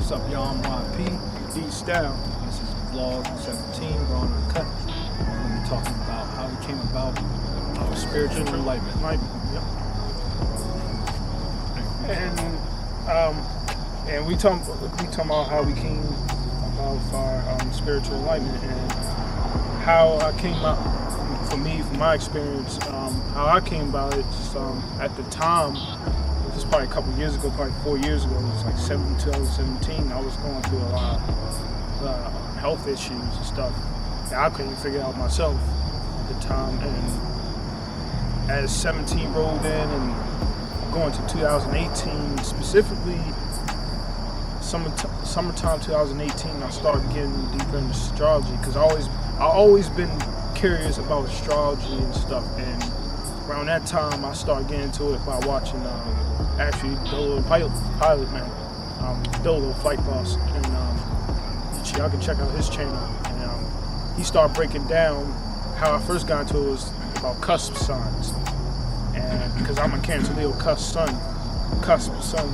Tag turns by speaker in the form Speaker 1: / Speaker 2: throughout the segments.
Speaker 1: What's up, y'all? I'm YP, D-Style. This is vlog 17, Raw Uncutt. We're going to be talking about how we came about our spiritual enlightenment.
Speaker 2: And we talking about how we came about our spiritual enlightenment and how I came out. From my experience, how I came about it. Just, at the time, this was probably a couple years ago, probably 4 years ago. It was like 2017. I was going through a lot of health issues and stuff that I couldn't figure out myself at the time. And as 17 rolled in and going to 2018, specifically summertime 2018, I started getting deeper into astrology because I always been curious about astrology and stuff. And around that time, I started getting into it by watching actually Dolo Pilot Man, Dolo Flight Boss, and y'all can check out his channel. And he started breaking down how I first got into it was about cusp signs, and because I'm a Cancer Leo cusp sun,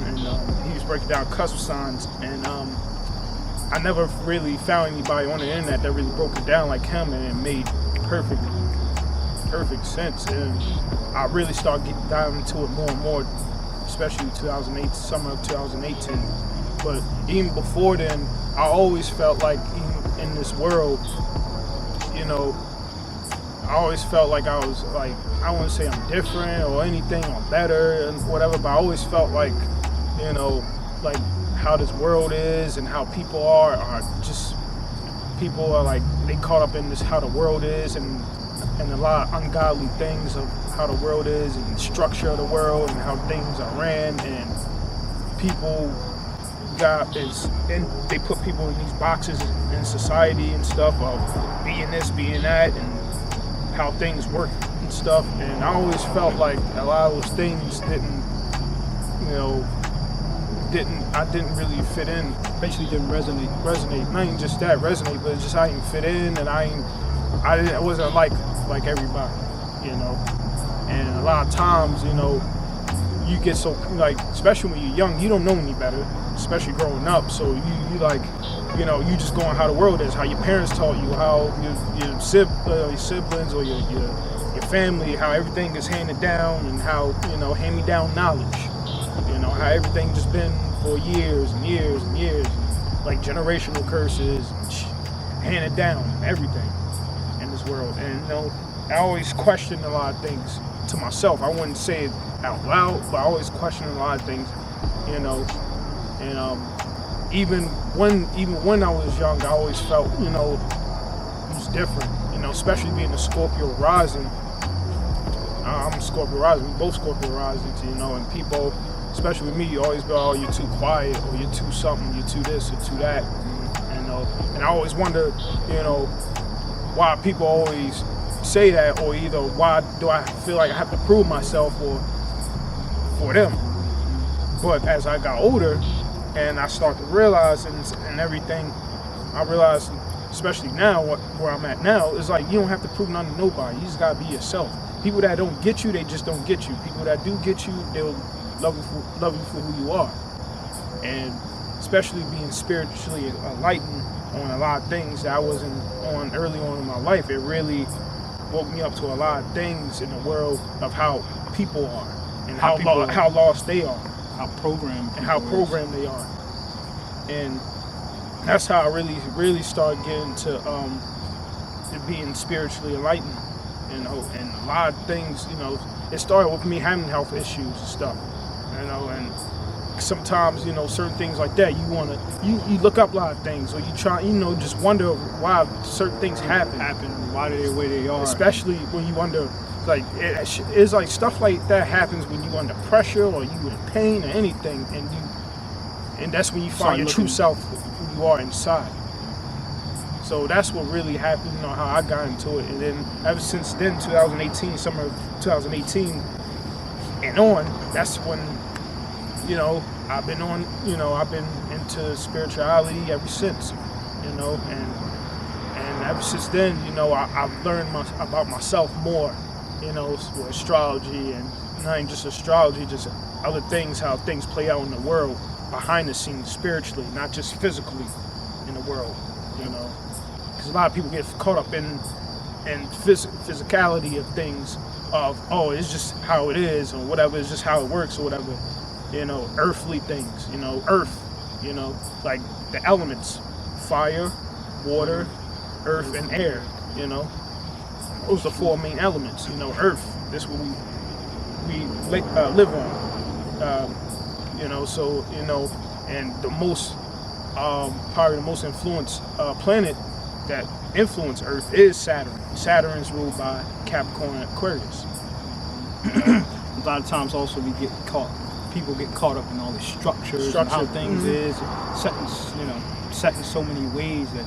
Speaker 2: and he was breaking down cusp signs, and I never really found anybody on the internet that really broke it down like him, and it made perfect sense. And I really started diving into it more and more, especially summer of 2018. But even before then, I always felt like in this world, I always felt like I was like, I wouldn't say I'm different or anything or better and whatever, but I always felt like, like how this world is and how people are just, people are like, they caught up in this, how the world is, and a lot of ungodly things of how the world is and the structure of the world and how things are ran, and people they put people in these boxes in society and stuff of being this, being that, and how things work and stuff. And I always felt like a lot of those things I didn't really fit in.
Speaker 1: Basically didn't resonate.
Speaker 2: Not even just that resonate, but it's just I didn't fit in, and I wasn't like everybody, And a lot of times, you get so like, especially when you're young, you don't know any better, especially growing up. So you like, you just going how the world is, how your parents taught you, how your siblings or your family, how everything is handed down, and how hand-me-down knowledge. How everything just been for years and years and years, like generational curses, handed down, everything in this world. And I always question a lot of things to myself. I wouldn't say it out loud, but I always question a lot of things, And even when I was young, I always felt, it was different. Especially being a Scorpio rising. I'm a Scorpio rising. We both Scorpio risings, and people, especially with me, you always go, oh, you're too quiet, or you're too something, you're too this, or too that, and I always wonder, why people always say that, or either why do I feel like I have to prove myself for them. But as I got older, and I start to realize and everything, I realized, especially now, where I'm at now, is like, you don't have to prove nothing to nobody. You just gotta be yourself. People that don't get you, they just don't get you. People that do get you, they'll love you for who you are. And especially being spiritually enlightened on a lot of things that I wasn't on early on in my life, it really woke me up to a lot of things in the world of how people are and how lost they are,
Speaker 1: how programmed
Speaker 2: they are. And that's how I really started getting to being spiritually enlightened, and a lot of things, it started with me having health issues and stuff, and sometimes, certain things like that, you look up a lot of things, or you try, just wonder why certain things happen,
Speaker 1: why they're the way they are.
Speaker 2: Especially when you wonder, like, it's like stuff like that happens when you under pressure, or you in pain, or anything, and that's when you find your true self, who you are inside. So that's what really happened, how I got into it. And then ever since then, summer of 2018 and on, that's when, I've been into spirituality ever since, and ever since then, I've learned about myself more, with astrology, and not even just astrology, just other things, how things play out in the world, behind the scenes spiritually, not just physically in the world, you know. Because a lot of people get caught up in physicality of things, of, oh, it's just how it is, or whatever, it's just how it works, or whatever, you know, earthly things, you know, earth, you know, like the elements, fire, water, earth, and air, you know. Those are 4 main elements, you know. Earth, this is what we live on, you know. So, you know, and the most probably the most influenced planet that influence Earth is Saturn. Saturn is ruled by Capricorn and Aquarius.
Speaker 1: A lot of times also people get caught up in all the structures and how things is, set in so many ways that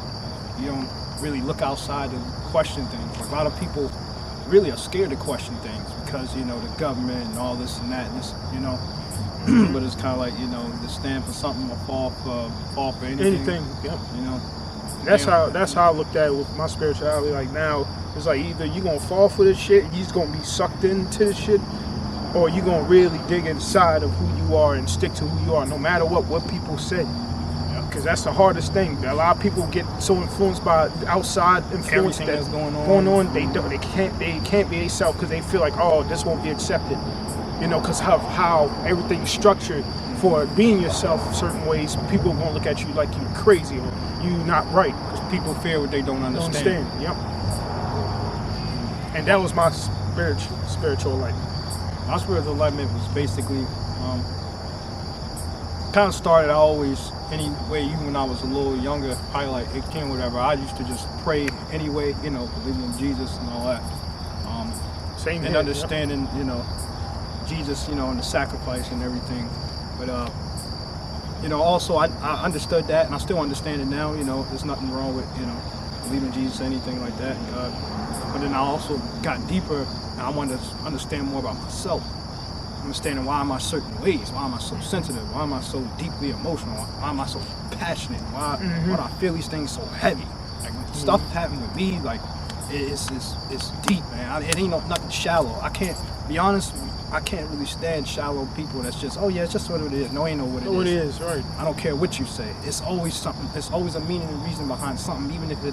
Speaker 1: you don't really look outside and question things. A lot of people really are scared to question things because, you know, the government and all this and that, and this, you know. But it's kind of like, you know, to stand for something or fall for anything.
Speaker 2: Yep.
Speaker 1: You know.
Speaker 2: That's how I looked at it with my spirituality. Like now, it's like either you're gonna fall for this shit, you're just gonna be sucked into this shit, or you're gonna really dig inside of who you are and stick to who you are, no matter what people say. Because that's the hardest thing. A lot of people get so influenced by outside influence
Speaker 1: that's going
Speaker 2: on. They can't be themselves because they feel like, oh, this won't be accepted. You know, because of how everything's structured for being yourself certain ways, people won't look at you like you're crazy or you not right.
Speaker 1: Because people fear what they don't understand.
Speaker 2: Yep. And that was my spiritual life.
Speaker 1: My spiritual enlightenment was basically kind of started always anyway, even when I was a little younger, probably like 18 or whatever. I used to just pray anyway, you know, believing in Jesus and all that.
Speaker 2: Same
Speaker 1: and
Speaker 2: here,
Speaker 1: understanding,
Speaker 2: yep.
Speaker 1: You know, Jesus, you know, and the sacrifice and everything. But you know, also I understood that, and I still understand it now. You know, there's nothing wrong with, you know, believing in Jesus, anything like that. But then I also got deeper, and I wanted to understand more about myself. Understanding why am I certain ways? Why am I so sensitive? Why am I so deeply emotional? Why am I so passionate? Why do I feel these things so heavy? Like when stuff happened with me, like it's deep, man. It ain't nothing shallow. I can't be honest. I can't really stand shallow people that's just, oh yeah, it's just what it is. No, ain't know what it is.
Speaker 2: What it is, right.
Speaker 1: I don't care what you say. It's always something. It's always a meaning and reason behind something, even if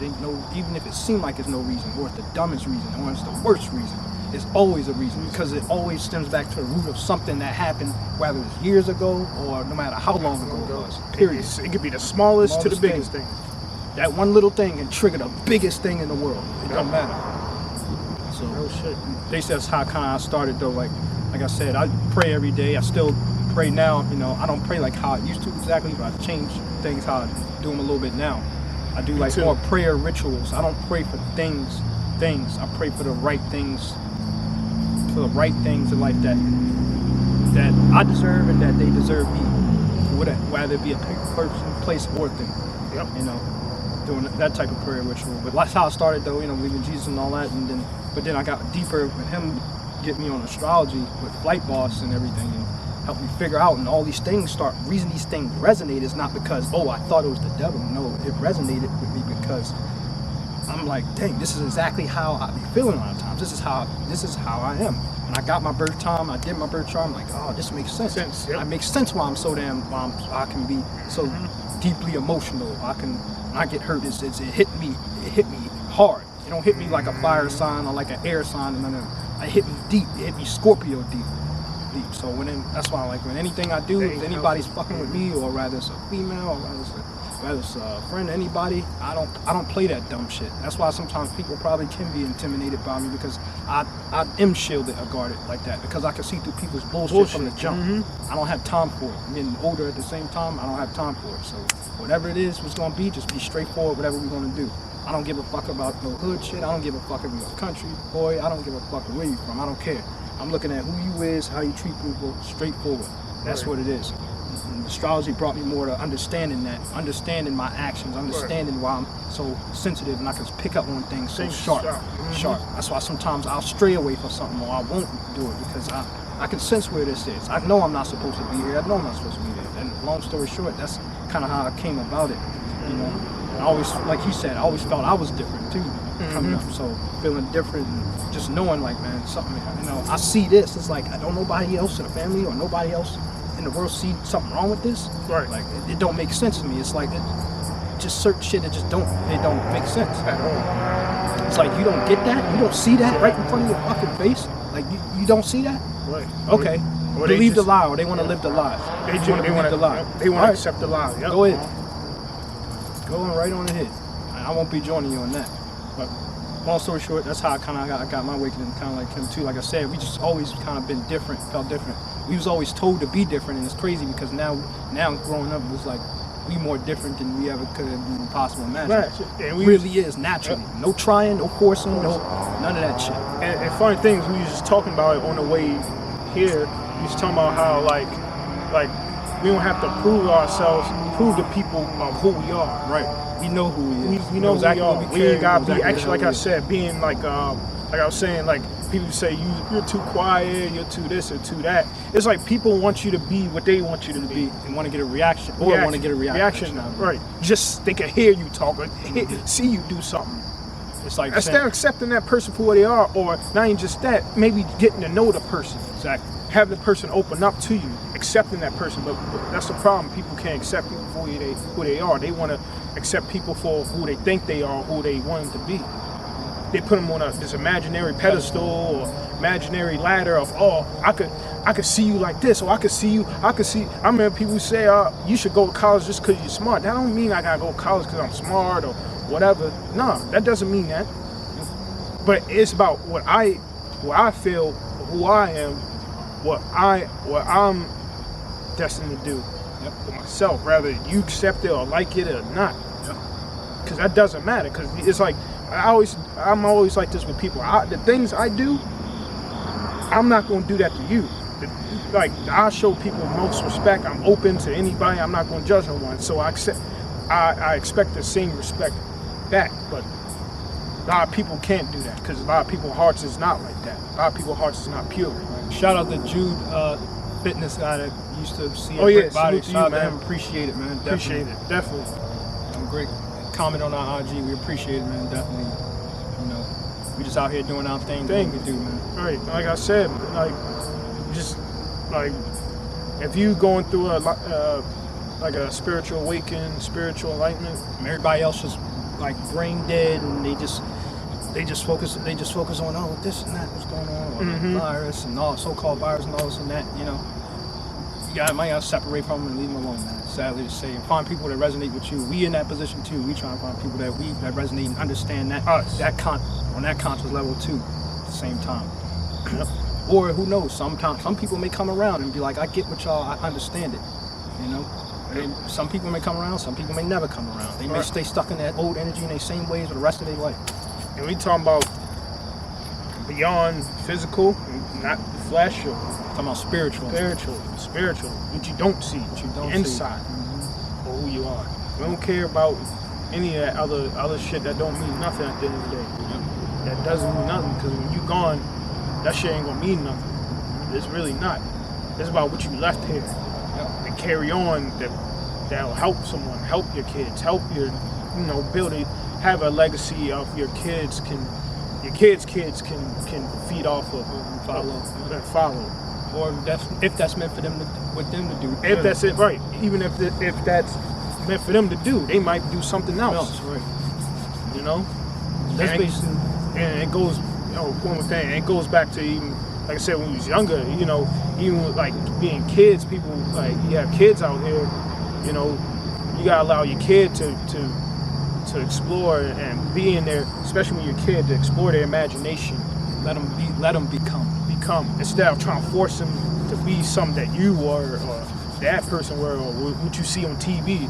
Speaker 1: it seemed like it's no reason, or it's the dumbest reason, or it's the worst reason. It's always a reason, because it always stems back to the root of something that happened, whether it was years ago or no matter how long ago it was. Period.
Speaker 2: It could be the smallest to the biggest thing.
Speaker 1: That one little thing can trigger the biggest thing in the world. It don't matter. So
Speaker 2: oh shit.
Speaker 1: They said that's how kind of I started though. Like I said, I pray every day. I still pray now. You know, I don't pray like how I used to exactly, but I've changed things how I do them a little bit now. I do like more prayer rituals. I don't pray for things. I pray for the right things. For the right things in life that I deserve and that they deserve me. Whether it be a person, place, or thing.
Speaker 2: Yep.
Speaker 1: You know, doing that type of prayer ritual. But that's how I started though. You know, believing in Jesus and all that, but then I got deeper with him. Get me on astrology with Flight Boss and everything, and help me figure out, and all these things reason these things resonate is not because, oh, I thought it was the devil. No, it resonated with me because I'm like, dang, this is exactly how I be feeling a lot of times. This is how I am. When I got my birth time, I did my birth chart, I'm like, oh, this makes sense.
Speaker 2: Yep.
Speaker 1: It makes sense why I'm so I can be so deeply emotional. When I get hurt, it hit me hard. It don't hit me like a fire sign or like an air sign, and then it hit me deep. It hit me Scorpio deep. So that's why, like, when anything I do, if anybody's fucking with me, or rather it's a female, or rather it's a friend, anybody, I don't play that dumb shit. That's why sometimes people probably can be intimidated by me, because I am shielded or guarded like that, because I can see through people's bullshit from the jump. I don't have time for it. I'm getting older at the same time. I don't have time for it. So whatever it is, what's gonna be, just be straightforward. Whatever we're gonna do. I don't give a fuck about no hood shit. I don't give a fuck if you're a country boy. I don't give a fuck where you from. I don't care. I'm looking at who you is, how you treat people, straightforward. That's what it is. And astrology brought me more to understanding my actions, understanding why I'm so sensitive, and I can pick up on things so sharp. That's why sometimes I'll stray away from something, or I won't do it, because I can sense where this is. I know I'm not supposed to be here. I know I'm not supposed to be there. And long story short, that's kind of how I came about it, you know. And I always, like you said, I always felt I was different too, coming up. So feeling different, and just knowing, like, man, something, you know, I see this. It's like I don't nobody else in the family or nobody else in in the world see something wrong with this?
Speaker 2: Right.
Speaker 1: Like it don't make sense to me. It's like just certain shit that just don't make sense at all. It's like you don't get that, you don't see that right in front of your fucking face. Like you don't see that.
Speaker 2: Right.
Speaker 1: Okay.
Speaker 2: Or
Speaker 1: Believe the lie, or they want to live the lie.
Speaker 2: They want to
Speaker 1: believe the lie.
Speaker 2: They want to accept the lie. Yep.
Speaker 1: Go ahead. Go on right on ahead. I won't be joining you on that. But long story short, that's how I got my awakening, kind of like him too. Like I said, we just always kind of been different, felt different. We was always told to be different, and it's crazy because now growing up, it was like we more different than we ever could have even possible imagine.
Speaker 2: Right. And
Speaker 1: we really is naturally. Yep. No trying, no forcing, none of that shit.
Speaker 2: And funny things, we was just talking about it on the way here. We was talking about how like we don't have to prove to people of who we are.
Speaker 1: Right. We know who we is.
Speaker 2: We know
Speaker 1: exactly
Speaker 2: who we are. We ain't gotta be actually, like I said, being like I was saying, like people say you're too quiet, you're too this or too that. It's like people want you to be what they want you to be.
Speaker 1: They want to get a reaction, or want to get a reaction.
Speaker 2: Right. Just they can hear you talk or see you do something.
Speaker 1: It's like
Speaker 2: instead of accepting that person for what they are, or not even just that, maybe getting to know the person.
Speaker 1: Exactly.
Speaker 2: Have the person open up to you, accepting that person. But that's the problem. People can't accept people for who they are. They want to accept people for who they think they are, who they want them to be. They put them on this imaginary pedestal or imaginary ladder of, I could see you like this, or I remember people say, you should go to college just because you're smart. That don't mean I gotta go to college because I'm smart or whatever. No, that doesn't mean that. But it's about what I feel, who I am, what I'm destined to do for myself. Rather you accept it or like it or not, because that doesn't matter. Because it's like I'm always like this with people. The things I do, I'm not going to do that to you. Like I show people most respect. I'm open to anybody. I'm not going to judge no one. So I expect the same respect back. But a lot of people can't do that because a lot of people's hearts is not like that. A lot of people's hearts is not pure.
Speaker 1: Shout out to Jude, fitness guy that used to see
Speaker 2: body.
Speaker 1: Shout out to him. Appreciate it, man.
Speaker 2: Appreciate it. Definitely.
Speaker 1: Great comment on our IG. We appreciate it, man. Definitely. You know, we just out here doing our thing. What we do, man.
Speaker 2: Right. Like I said, like just like if you going through like a spiritual awakening, spiritual enlightenment,
Speaker 1: and everybody else just like brain dead, and they just focus on this and that, what's going on, or the virus and all so-called virus and all this and that. You know, you might gotta separate from them and leave them alone, man. Sadly to say, and find people that resonate with you. We in that position too. We try to find people that resonate and understand that on that conscious level too. At the same time, or who knows? Some people may come around and be like, I get what y'all, I understand it. You know. And some people may come around, some people may never come around. They may stay stuck in that old energy in their same ways for the rest of their life.
Speaker 2: And we talking about beyond physical, not the flesh, or
Speaker 1: talking about spiritual,
Speaker 2: what you don't see, what you don't inside,
Speaker 1: see.
Speaker 2: Or who you are. We don't care about any of that other shit that don't mean nothing at the end of the day. That doesn't mean nothing, because when you gone, that shit ain't gonna mean nothing. It's really not. It's about what you left here. And carry on that'll help someone, help your kids, help your, build it, have a legacy of your kids can feed off of and follow.
Speaker 1: Or if that's meant for them to do.
Speaker 2: If that's it, right. Even if that's meant for them to do, they might do something else.
Speaker 1: Right.
Speaker 2: That's basically, and it goes, one more thing, it goes back to even, like I said, when we was younger, even like being kids, people, like, you have kids out here, you gotta allow your kid to explore and be in there, especially when you're a kid, to explore their imagination.
Speaker 1: Let them become.
Speaker 2: Instead of trying to force them to be something that you were, or that person were, or what you see on TV.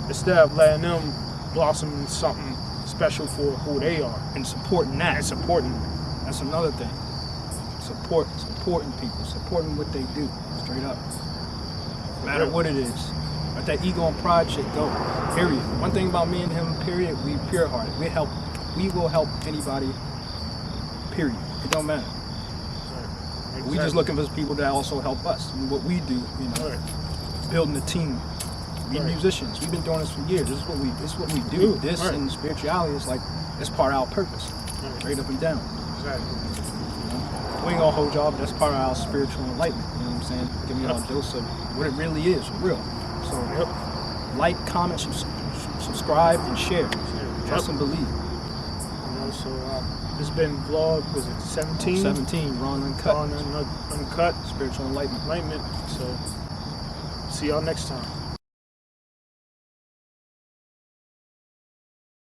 Speaker 2: Instead of letting them blossom into something special for who they are.
Speaker 1: And supporting that.
Speaker 2: That's
Speaker 1: another thing. Supporting people, supporting what they do, straight up. No matter what it is. Let that ego and pride shit go. Period. One thing about me and him, period, we pure hearted. We will help anybody. Period. It don't matter. Right. Exactly. We just looking for people that also help us. And what we do, building a team. We musicians. We've been doing this for years. This is what we do. This and spirituality is like, it's part of our purpose. Straight up and down.
Speaker 2: Exactly.
Speaker 1: We ain't gonna hold y'all, but that's part of our spiritual enlightenment. You know what I'm saying? Give me a dose of what it really is, for real. So, like, comment, subscribe, and share. Trust and believe.
Speaker 2: You know, so this has been vlog, was it 17?
Speaker 1: 17, Raw Uncutt.
Speaker 2: Raw Uncut.
Speaker 1: Spiritual enlightenment.
Speaker 2: So, see y'all next time.